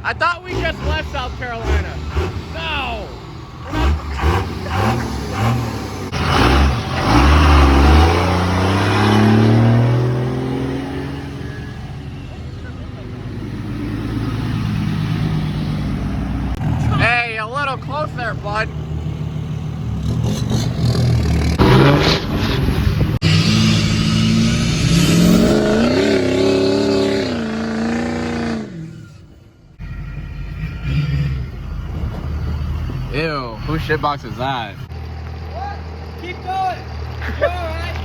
I thought we just left South Carolina. No! We're not... Hey, a little close there, bud. Ew, whose shitbox is that? What? Keep going. You alright?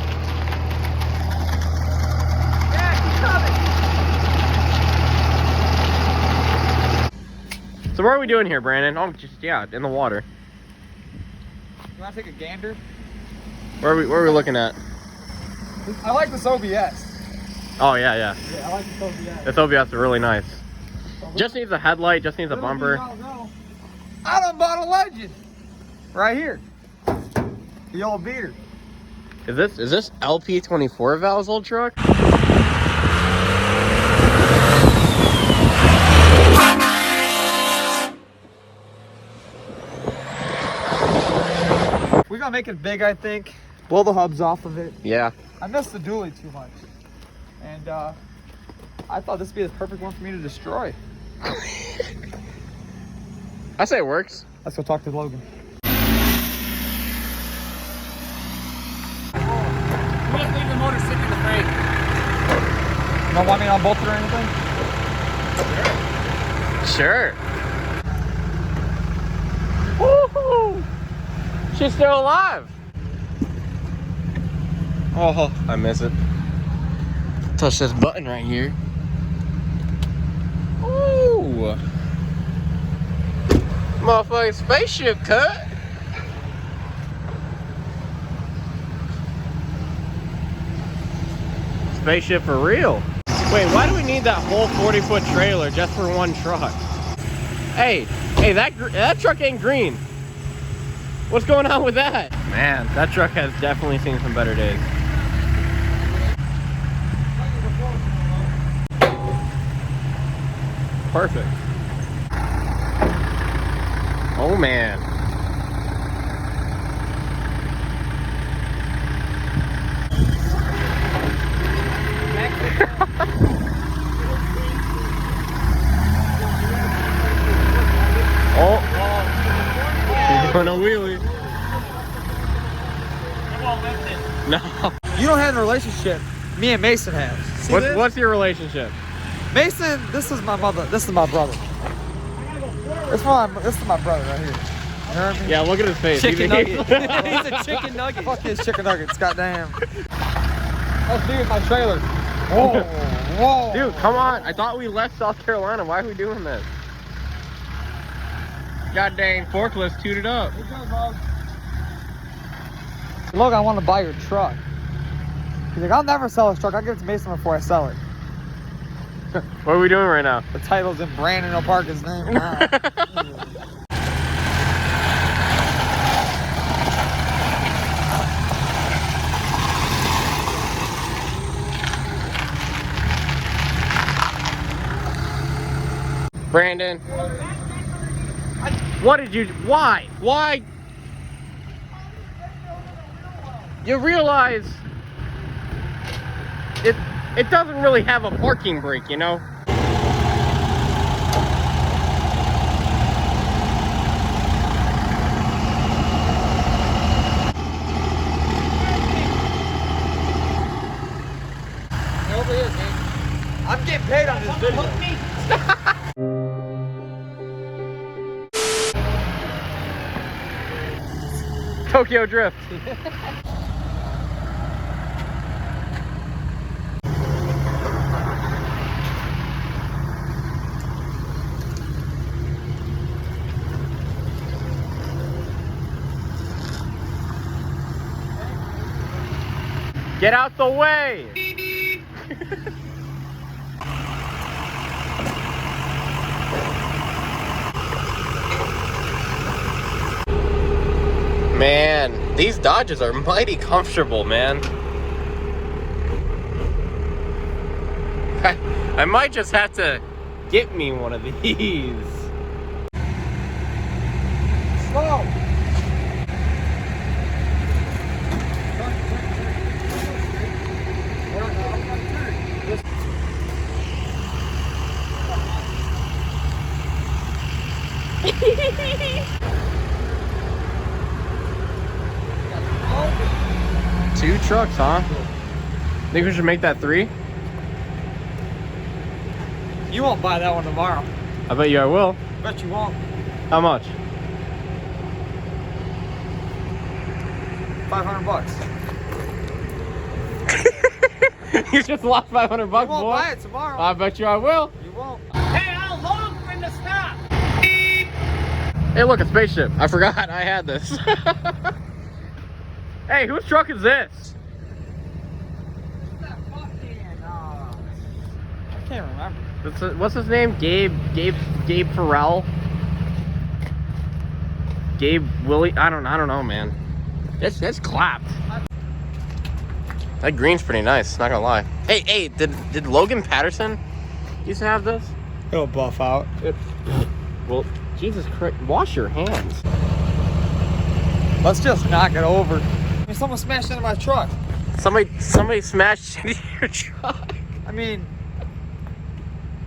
Yeah, keep coming. So what are we doing here, Brandon? Oh, just, yeah, in the water. You want to take a gander? Where are we looking at? I like this OBS. Oh, yeah, yeah. Yeah, I like this OBS. This OBS is really nice. Just needs a headlight, just needs a bumper. I done bought a Legend. Right here. The old beater. Is this LP24 Val's old truck? We're gonna make it big, I think. Blow the hubs off of it. Yeah. I miss the dually too much. And I thought this would be the perfect one for me to destroy. I say it works. Let's go talk to Logan. We just leave the motor sitting in the brake. You don't want me to unbolt it or anything? Sure. Woohoo! She's still alive. Oh, I miss it. Touch this button right here. Ooh. Motherfucking spaceship cut. Spaceship for real. Wait, why do we need that whole 40-foot trailer just for one truck? Hey, that truck ain't green. What's going on with that? Man, that truck has definitely seen some better days. Perfect. Oh man. Oh, she's doing a wheelie. No. You don't have a relationship. Me and Mason have. See this? What's your relationship? Mason, this is my mother. This is my brother. This is my brother right here. You heard me? Yeah, look at his face. Chicken nugget. He's He's a chicken nugget. Fuck his chicken nuggets. Goddamn. That's me with my trailer. Whoa, whoa. Dude, come on. I thought we left South Carolina. Why are we doing this? God dang, forklifts tooted up. Look, I want to buy your truck. He's like, I'll never sell this truck. I'll give it to Mason before I sell it. What are we doing right now? The title's in Brandon O'Parker's name. Brandon. What did you, why? Why? You realize it doesn't really have a parking brake, you know? Over here, man. I'm getting paid on this video. Tokyo Drift. Get out the way! Man, these Dodges are mighty comfortable, man. I might just have to Get me one of these. Slow. Two trucks, huh? Think we should make that 3? You won't buy that one tomorrow. I bet you I will. Bet you won't. How much? $500. You just lost $500, You boy. won't buy it tomorrow. I bet you I will. You won't. Hey, how long for the stop? Hey, look, a spaceship. I forgot I had this. Hey, whose truck is this? That fucking, I can't remember. What's his name? Gabe Farrell? Gabe Willie? I don't know, man. That's clapped. That green's pretty nice, not gonna lie. Hey, did Logan Patterson used to have this? It'll buff out. Well, Jesus Christ, wash your hands. Let's just knock it over. I mean, someone smashed into my truck. Somebody smashed into your truck. I mean,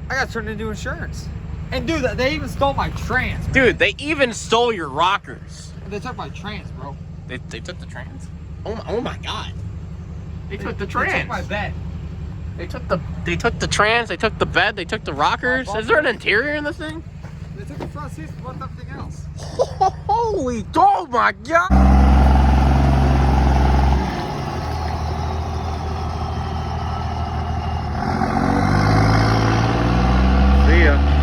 I got turned into insurance. And dude, they even stole my trans. Bro. Dude, they even stole your rockers. They took my trans, bro. They took the trans? Oh my god. They took the trans. They took my bed. They took the trans, they took the bed, they took the rockers. Is there an interior in this thing? They took the front seats and left everything else. Holy, oh my god. See ya.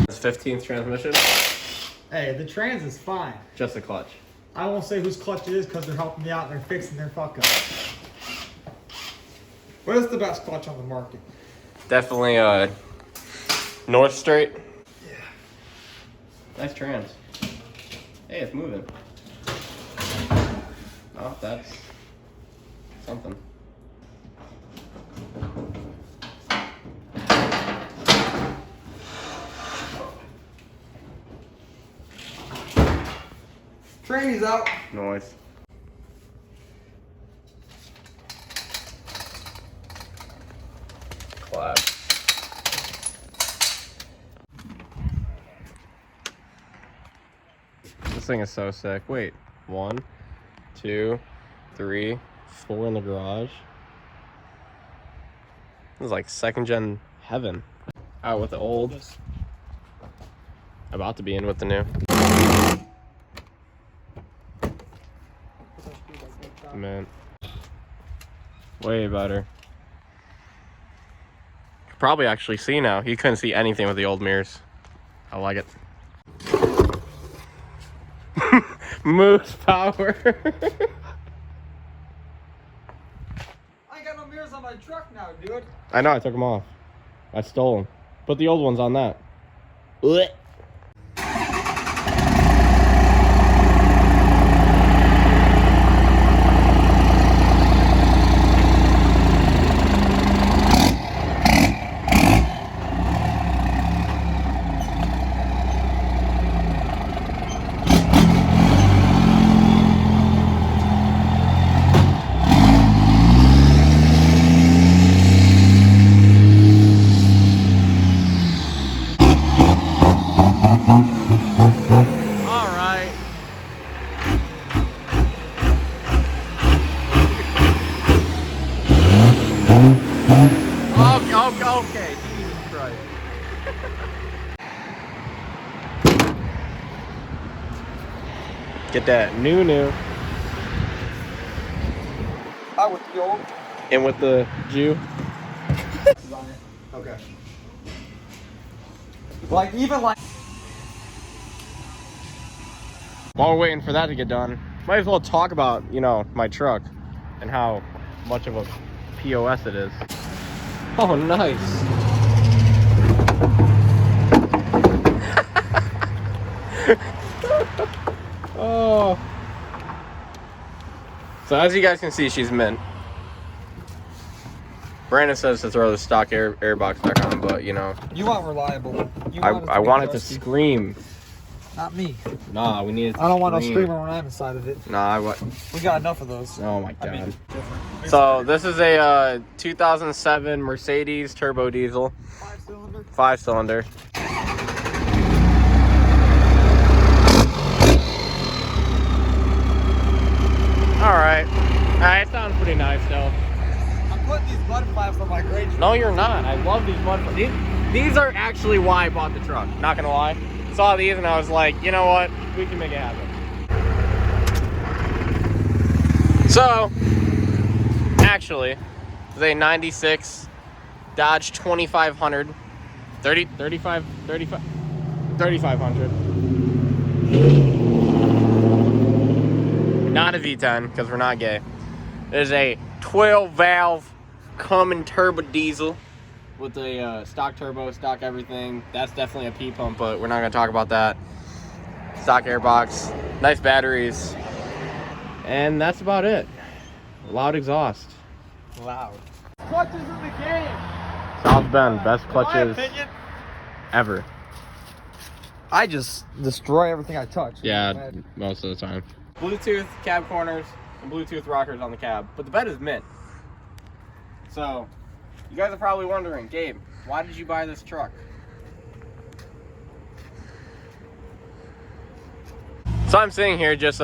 It's 15th transmission. Hey, the trans is fine. Just a clutch. I won't say whose clutch it is because they're helping me out and they're fixing their fuck up. What is the best clutch on the market? Definitely North Straight. Yeah. Nice trans. Hey, it's moving. Oh, that's something. Trainie's out. Noise. Clap. This thing is so sick. Wait, 1, 2, 3, 4 in the garage. This is like 2nd gen heaven. Out with the old About to be in with the new. Man. Way better. Probably actually see now. You couldn't see anything with the old mirrors. I like it. Moose power. I ain't got no mirrors on my truck now, dude. I know, I took them off. I stole them. Put the old ones on that. Blech. Okay, Jesus Christ. Get that new. I with the old. And with the Jew. Okay. Like, even like. While we're waiting for that to get done, might as well talk about, you know, my truck and how much of a POS it is. Oh, nice. Oh. So as you guys can see, she's mint. Brandon says to throw the stock air box back on, but you know. You want reliable. I want it to scream. Not me. Nah, we need it to I don't want no scream. screamer when I'm inside of it. Nah, We got enough of those. oh my god. I mean, so this is a 2007 Mercedes turbo diesel. 5-cylinder. 5-cylinder. Alright. It sounds pretty nice though. I'm putting these mud flaps on my gray truck. No, you're not. I love these mud flaps. These are actually why I bought the truck. Not gonna lie. Saw these and I was like, you know what? We can make it happen. So, actually, it's a 96 Dodge 2500. 3500. Not a V10, because we're not gay. It is a 12-valve Cummins turbo diesel with a stock turbo, stock everything. That's definitely a P pump, but we're not going to talk about that. Stock airbox, nice batteries, and that's about it. Loud exhaust. Loud. Clutches in the game. South Bend, best clutches ever. I just destroy everything I touch. Yeah, most of the time. Bluetooth cab corners and Bluetooth rockers on the cab, but the bed is mint. So, you guys are probably wondering, Gabe, why did you buy this truck? So I'm sitting here just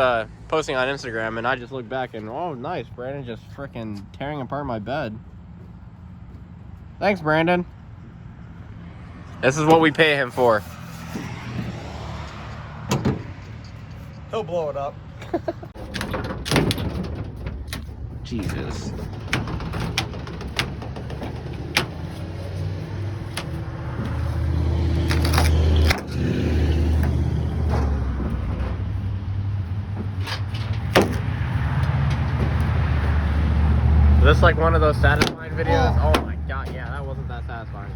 posting on Instagram, and I just look back and, oh, nice, Brandon just freaking tearing apart my bed. Thanks, Brandon. This is what we pay him for. He'll blow it up. Jesus. Is this like one of those satisfying videos? Oh my god, yeah, that wasn't that satisfying.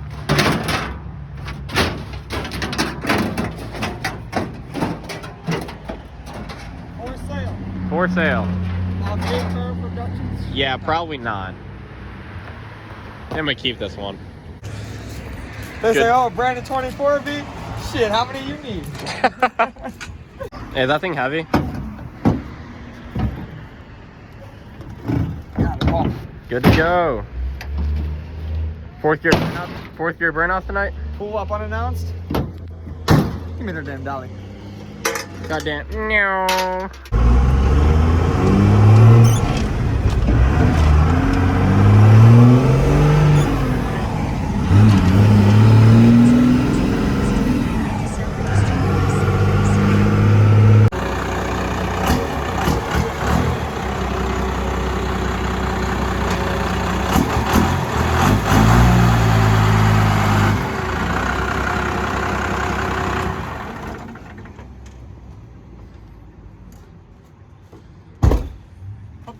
For sale. For sale. On Term Productions. Yeah, probably not. I'm gonna keep this one. They Good. say, oh, Brandon 24B? Shit, how many you need? Hey, is that thing heavy? Got it off. Good to go. Fourth gear burnouts tonight? Pull up unannounced. Give me their damn dolly. Goddamn. No.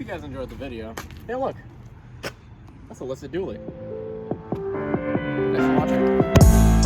guys enjoyed the video. Hey, look. That's a listed dually. Thanks for watching.